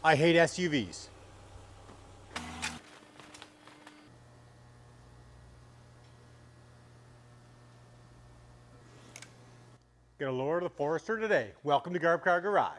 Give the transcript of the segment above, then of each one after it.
I hate SUVs. Gonna lower the Forester today. Welcome to Garb Car Garage.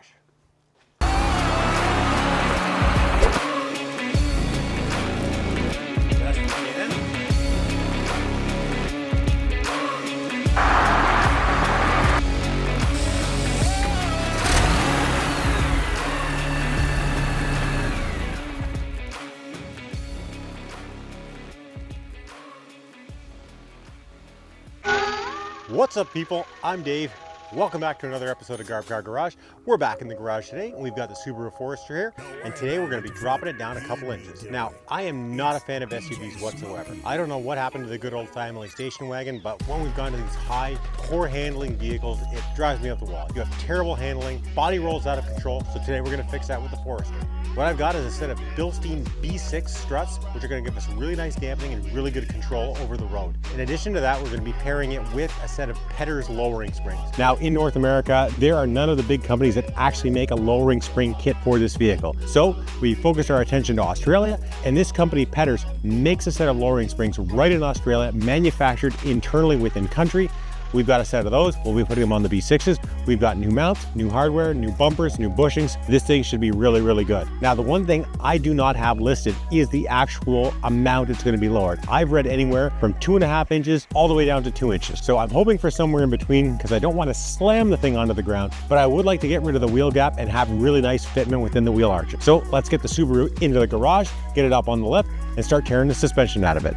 What's up, people? I'm Dave. Welcome back to another episode of Garb Car Garage. We're back in the garage today, and we've got the Subaru Forester here, and today we're going to be dropping it down a couple inches. Now, I am not a fan of SUVs whatsoever. I don't know what happened to the good old family station wagon, but when we've gone to these high core handling vehicles, it drives me up the wall. You have terrible handling, body rolls out of control, so today we're going to fix that with the Forester. What I've got is a set of Bilstein B6 struts, which are going to give us really nice dampening and really good control over the road. In addition to that, we're going to be pairing it with a set of Pedders lowering springs. Now, in North America, there are none of the big companies that actually make a lowering spring kit for this vehicle. So we focused our attention to Australia, and this company, Pedders, makes a set of lowering springs right in Australia, manufactured internally within country. We've got a set of those. We'll be putting them on the B6s. We've got new mounts, new hardware, new bumpers, new bushings. This thing should be really, really good. Now, the one thing I do not have listed is the actual amount it's going to be lowered. I've read anywhere from 2.5 inches all the way down to 2 inches. So I'm hoping for somewhere in between because I don't want to slam the thing onto the ground, but I would like to get rid of the wheel gap and have really nice fitment within the wheel arches. So let's get the Subaru into the garage, get it up on the lift, and start tearing the suspension out of it.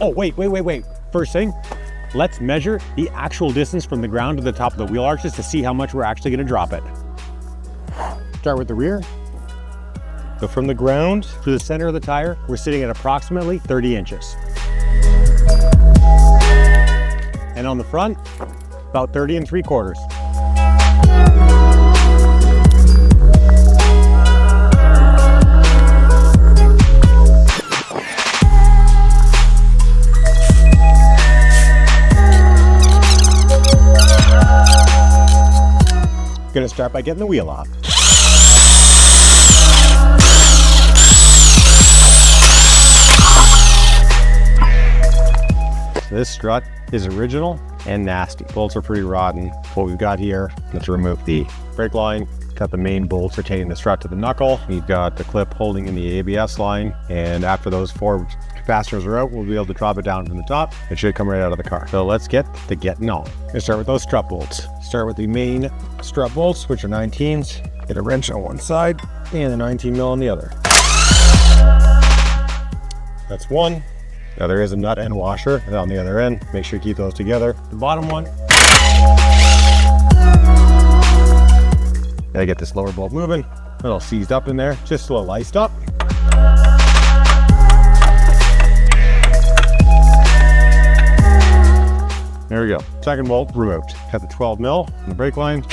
Oh, wait. First thing, let's measure the actual distance from the ground to the top of the wheel arches to see how much we're actually going to drop it. Start with the rear. So from the ground to the center of the tire, we're sitting at approximately 30 inches. And on the front, about 30 3/4. Gonna start by getting the wheel off. This strut is original and nasty. Bolts are pretty rotten. What we've got here, let's remove the brake line, cut the main bolts retaining the strut to the knuckle. We've got the clip holding in the ABS line, and after those 4 capacitors are out, we'll be able to drop it down from the top. It should come right out of the car. So let's get to getting on. Let's start with those strut bolts. Start with the main strut bolts, which are 19s. Get a wrench on one side and a 19 mil on the other. That's one. Now there is a nut and washer on the other end. Make sure you keep those together. The bottom one. Gotta get this lower bolt moving. A little seized up in there, just a little iced up. There we go. Second bolt removed. Got the 12 mil on the brake line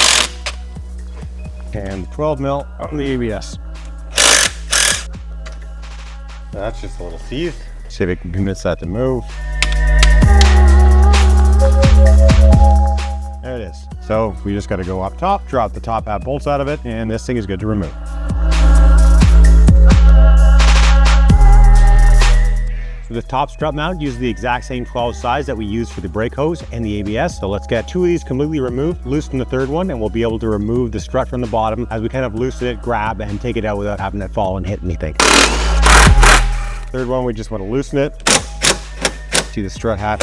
and the 12 mil on the ABS. That's just a little seized. See if it can convince that to move. There it is. So we just got to go up top, drop the top half bolts out of it, and this thing is good to remove. So the top strut mount uses the exact same 12 size that we use for the brake hose and the ABS. So let's get 2 of these completely removed, loosen the third one, and we'll be able to remove the strut from the bottom as we kind of loosen it, grab, and take it out without having it fall and hit anything. Third one, we just want to loosen it. See the strut hat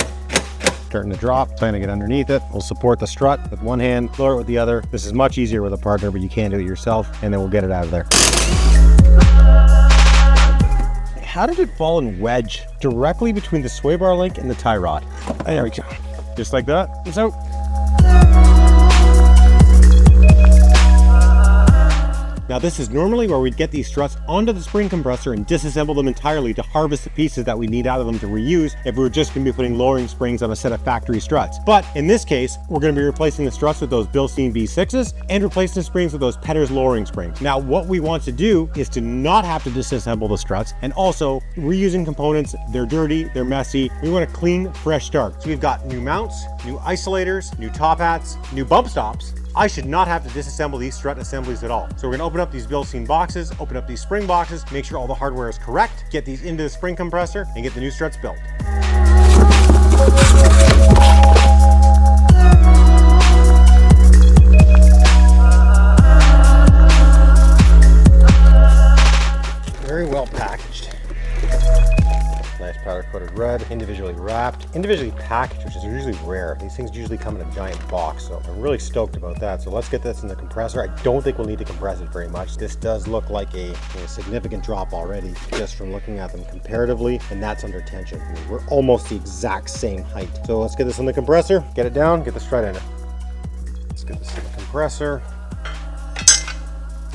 starting to drop, trying to get underneath it. We'll support the strut with one hand, lower it with the other. This is much easier with a partner, but you can do it yourself, and then we'll get it out of there. How did it fall and wedge directly between the sway bar link and the tie rod? There we go. Just like that. It's out. Now this is normally where we'd get these struts onto the spring compressor and disassemble them entirely to harvest the pieces that we need out of them to reuse if we were just going to be putting lowering springs on a set of factory struts. But in this case, we're going to be replacing the struts with those Bilstein B6s and replacing the springs with those Pedders lowering springs. Now what we want to do is to not have to disassemble the struts, and also reusing components. They're dirty, they're messy. We want a clean, fresh start. So we've got new mounts, new isolators, new top hats, new bump stops, I should not have to disassemble these strut assemblies at all. So we're gonna open up these Bilstein boxes, open up these spring boxes, make sure all the hardware is correct, get these into the spring compressor, and get the new struts built. Very well packaged. Nice powder coated red, individually wrapped, individually packaged, which is usually rare. These things usually come in a giant box, so I'm really stoked about that. So let's get this in the compressor. I don't think we'll need to compress it very much. This does look like a significant drop already, just from looking at them comparatively, and that's under tension. I mean, we're almost the exact same height. So let's get this in the compressor, get it down, get the strut in it. Let's get this in the compressor.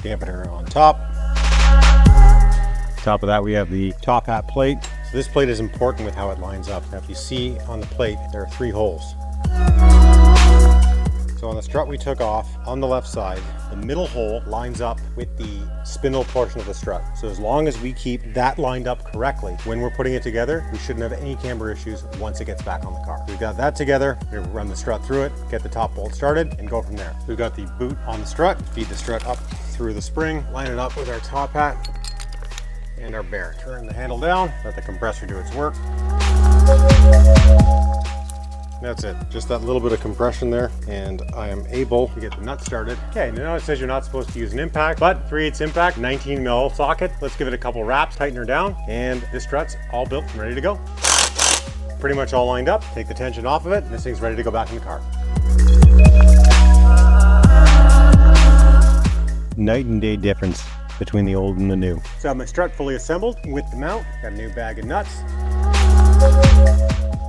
Dampener on top. Top of that, we have the top hat plate. So this plate is important with how it lines up. Now, if you see on the plate, there are 3 holes. So on the strut we took off, on the left side, the middle hole lines up with the spindle portion of the strut. So as long as we keep that lined up correctly, when we're putting it together, we shouldn't have any camber issues once it gets back on the car. We've got that together, we're gonna run the strut through it, get the top bolt started, and go from there. We've got the boot on the strut, feed the strut up through the spring, line it up with our top hat, and our bear. Turn the handle down, let the compressor do its work. That's it, just that little bit of compression there, and I am able to get the nut started. Okay, now it says you're not supposed to use an impact, but 3/8 impact, 19 mil socket. Let's give it a couple wraps, tighten her down, and this strut's all built and ready to go. Pretty much all lined up, take the tension off of it, and this thing's ready to go back in the car. Night and day difference between the old and the new. So I have my strut fully assembled with the mount. Got a new bag of nuts.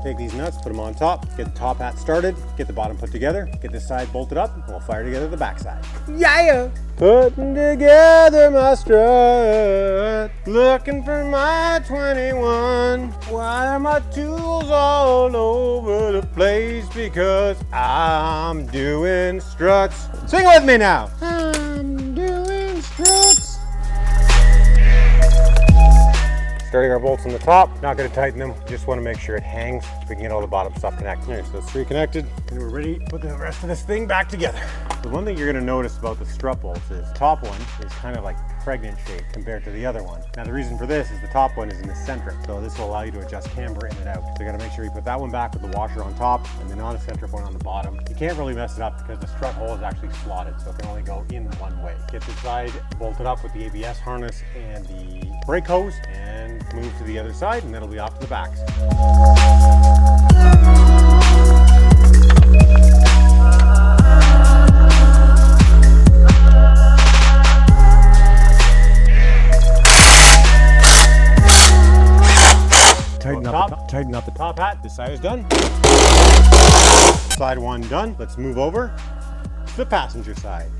Take these nuts, put them on top, get the top hat started, get the bottom put together, get this side bolted up, and we'll fire together the back side. Yeah! Putting together my strut, looking for my 21. Why are my tools all over the place? Because I'm doing struts. Sing with me now. I'm doing struts. Starting our bolts on the top, not going to tighten them, just want to make sure it hangs so we can get all the bottom stuff connected. Okay, so it's 3 connected, and we're ready to put the rest of this thing back together. The one thing you're going to notice about the strut bolts is the top one is kind of like pregnant shape compared to the other one. Now the reason for this is the top one is in the center, so this will allow you to adjust camber in and out. So you got to make sure you put that one back with the washer on top and the non-eccentric one on the bottom. You can't really mess it up because the strut hole is actually slotted, so it can only go in one way. Get this side bolted up with the ABS harness and the brake hose, and move to the other side, and that'll be off to the backs. Tighten up the top hat. This side is done. Side 1 done. Let's move over to the passenger side.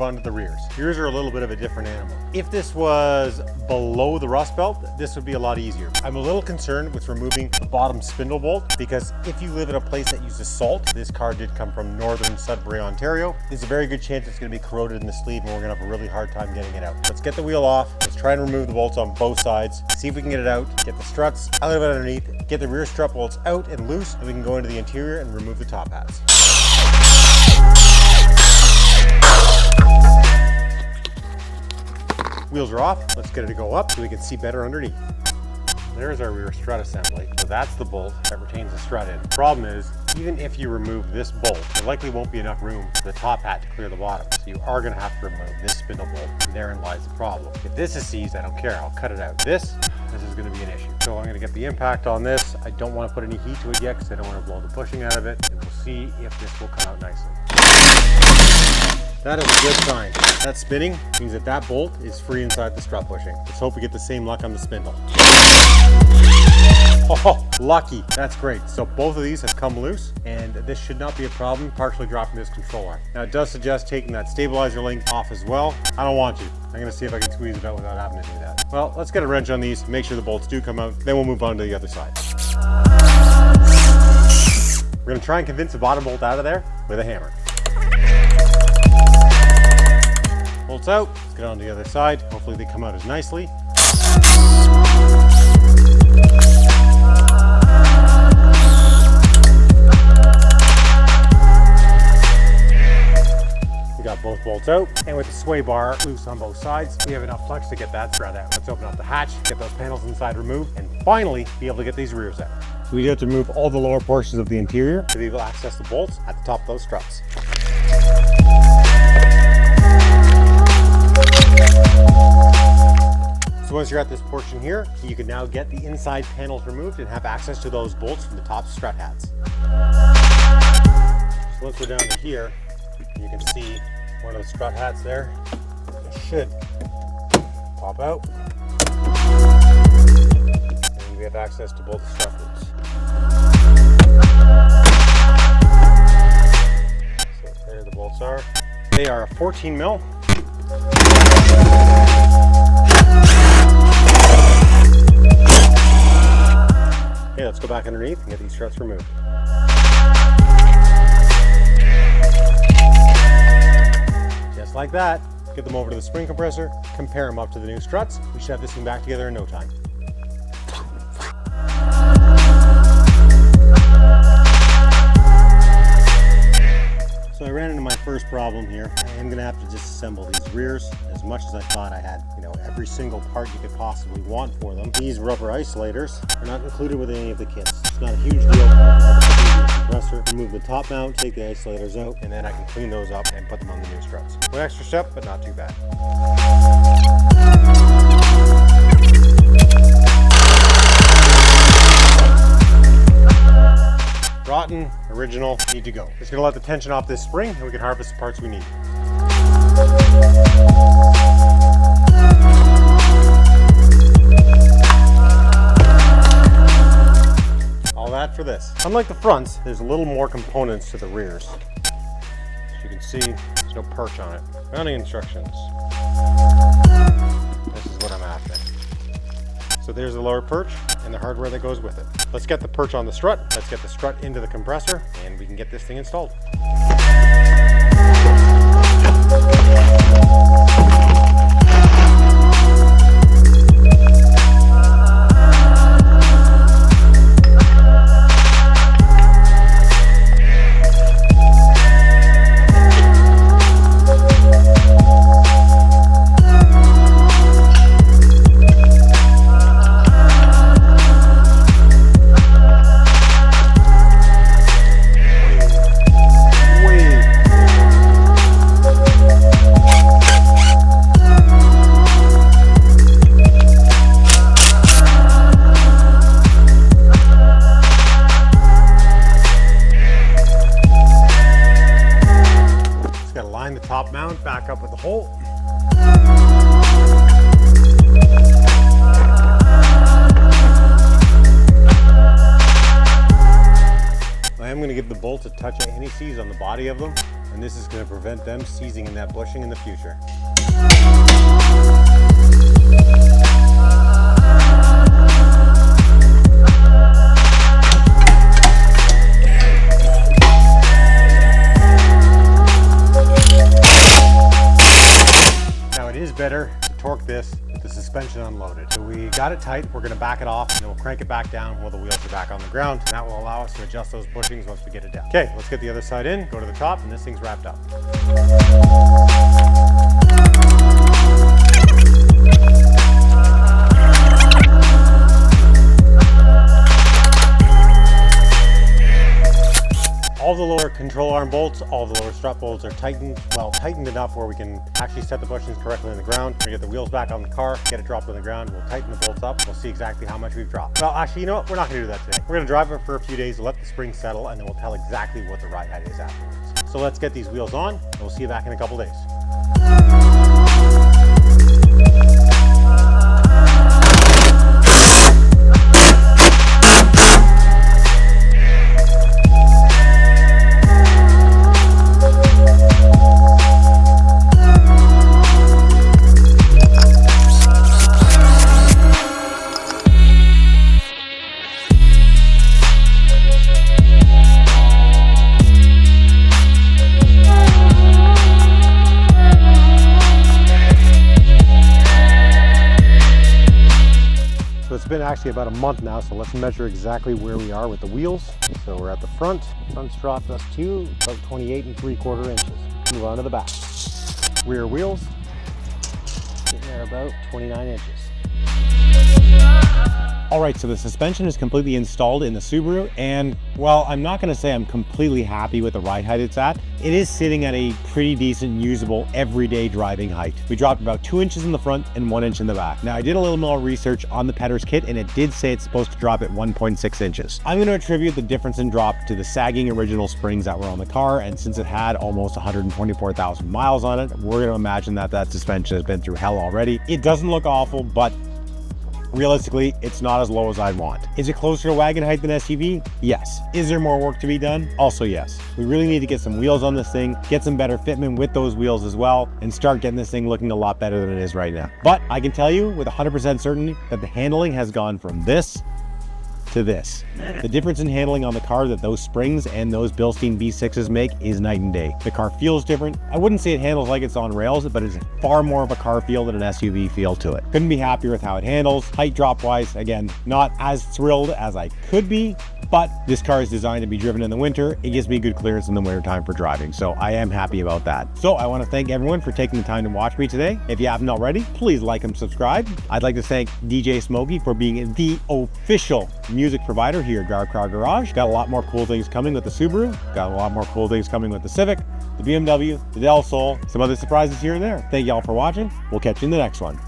on to the rears. Rears are a little bit of a different animal. If this was below the rust belt, this would be a lot easier. I'm a little concerned with removing the bottom spindle bolt because if you live in a place that uses salt, this car did come from northern Sudbury, Ontario, there's a very good chance it's going to be corroded in the sleeve and we're going to have a really hard time getting it out. Let's get the wheel off. Let's try and remove the bolts on both sides. See if we can get it out, get the struts out of it underneath, get the rear strut bolts out and loose, and we can go into the interior and remove the top hats. Wheels are off. Let's get it to go up so we can see better underneath. There's our rear strut assembly. So that's the bolt that retains the strut in. Problem is, even if you remove this bolt, there likely won't be enough room for the top hat to clear the bottom. So you are going to have to remove this spindle bolt. And therein lies the problem. If this is seized, I don't care. I'll cut it out. This is going to be an issue. So I'm going to get the impact on this. I don't want to put any heat to it yet because I don't want to blow the bushing out of it. And we'll see if this will come out nicely. That is a good sign. That spinning means that that bolt is free inside the strut bushing. Let's hope we get the same luck on the spindle. Oh, lucky. That's great. So both of these have come loose and this should not be a problem, partially dropping this control arm. Now it does suggest taking that stabilizer link off as well. I don't want to. I'm going to see if I can squeeze it out without having to do that. Well, let's get a wrench on these, make sure the bolts do come out, then we'll move on to the other side. We're going to try and convince the bottom bolt out of there with a hammer. Bolts out, let's get on to the other side. Hopefully they come out as nicely. We got both bolts out, and with the sway bar loose on both sides, we have enough flex to get that strut out. Let's open up the hatch, get those panels inside removed, and finally be able to get these rears out. So we have to remove all the lower portions of the interior to be able to access the bolts at the top of those struts. So once you're at this portion here, you can now get the inside panels removed and have access to those bolts from the top strut hats. So once we're down to here, you can see one of the strut hats there. It should pop out. And we have access to both the strut loops. So there the bolts are. They are a 14 mil. Okay, let's go back underneath and get these struts removed. Just like that, get them over to the spring compressor, compare them up to the new struts. We should have this thing back together in no time. So I ran into my first problem here. I am gonna have to disassemble these rears. As much as I thought I had, every single part you could possibly want for them. These rubber isolators are not included with any of the kits. It's not a huge deal. The compressor, remove the top mount, take the isolators out, and then I can clean those up and put them on the new struts. One extra step, but not too bad. Rotten, original, need to go. Just gonna let the tension off this spring and we can harvest the parts we need. All that for this. Unlike the fronts, there's a little more components to the rears. As you can see, there's no perch on it. Mounting instructions. This is what I'm after. So there's the lower perch and the hardware that goes with it. Let's get the perch on the strut, let's get the strut into the compressor, and we can get this thing installed. Top mount back up with the hole. I am going to give the bolts a touch of anti-seize on the body of them, and this is going to prevent them seizing in that bushing in the future. Now it is better to torque this with the suspension unloaded. So we got it tight, we're going to back it off, and then we'll crank it back down while the wheels are back on the ground. And that will allow us to adjust those bushings once we get it down. Okay, let's get the other side in, go to the top, and this thing's wrapped up. All the lower control arm bolts, all the lower strut bolts are tightened, well, tightened enough where we can actually set the bushings correctly on the ground. We're gonna get the wheels back on the car, get it dropped on the ground, we'll tighten the bolts up, we'll see exactly how much we've dropped. Well, actually, you know what? We're not gonna do that today. We're gonna drive it for a few days, let the springs settle, and then we'll tell exactly what the ride height is afterwards. So let's get these wheels on, and we'll see you back in a couple days. It's been actually about a month now, so let's measure exactly where we are with the wheels. So we're at the front strut dust 2, about 28 3/4 inches. Move on to the back. Rear wheels, sitting there about 29 inches. All right, so the suspension is completely installed in the Subaru, and well, I'm not gonna say I'm completely happy with the ride height it's at. It is sitting at a pretty decent, usable, everyday driving height. We dropped about 2 inches in the front and 1 inch in the back. Now, I did a little more research on the Pedders kit, and it did say it's supposed to drop at 1.6 inches. I'm gonna attribute the difference in drop to the sagging original springs that were on the car, and since it had almost 124,000 miles on it, we're gonna imagine that that suspension has been through hell already. It doesn't look awful, but realistically, it's not as low as I'd want. Is it closer to wagon height than SUV? Yes. Is there more work to be done? Also yes. We really need to get some wheels on this thing, get some better fitment with those wheels as well, and start getting this thing looking a lot better than it is right now. But I can tell you with 100% certainty that the handling has gone from this to this. The difference in handling on the car that those springs and those Bilstein B6s make is night and day. The car feels different. I wouldn't say it handles like it's on rails, but it's far more of a car feel than an SUV feel to it. Couldn't be happier with how it handles. Height drop wise, again, not as thrilled as I could be, but this car is designed to be driven in the winter. It gives me good clearance in the winter time for driving, so I am happy about that. So I want to thank everyone for taking the time to watch me today. If you haven't already, please like and subscribe. I'd like to thank DJ Smokey for being the official music provider here at Car Garage. Got a lot more cool things coming with the Subaru, got a lot more cool things coming with the Civic, the BMW, the Del Sol, some other surprises here and there. Thank y'all for watching. We'll catch you in the next one.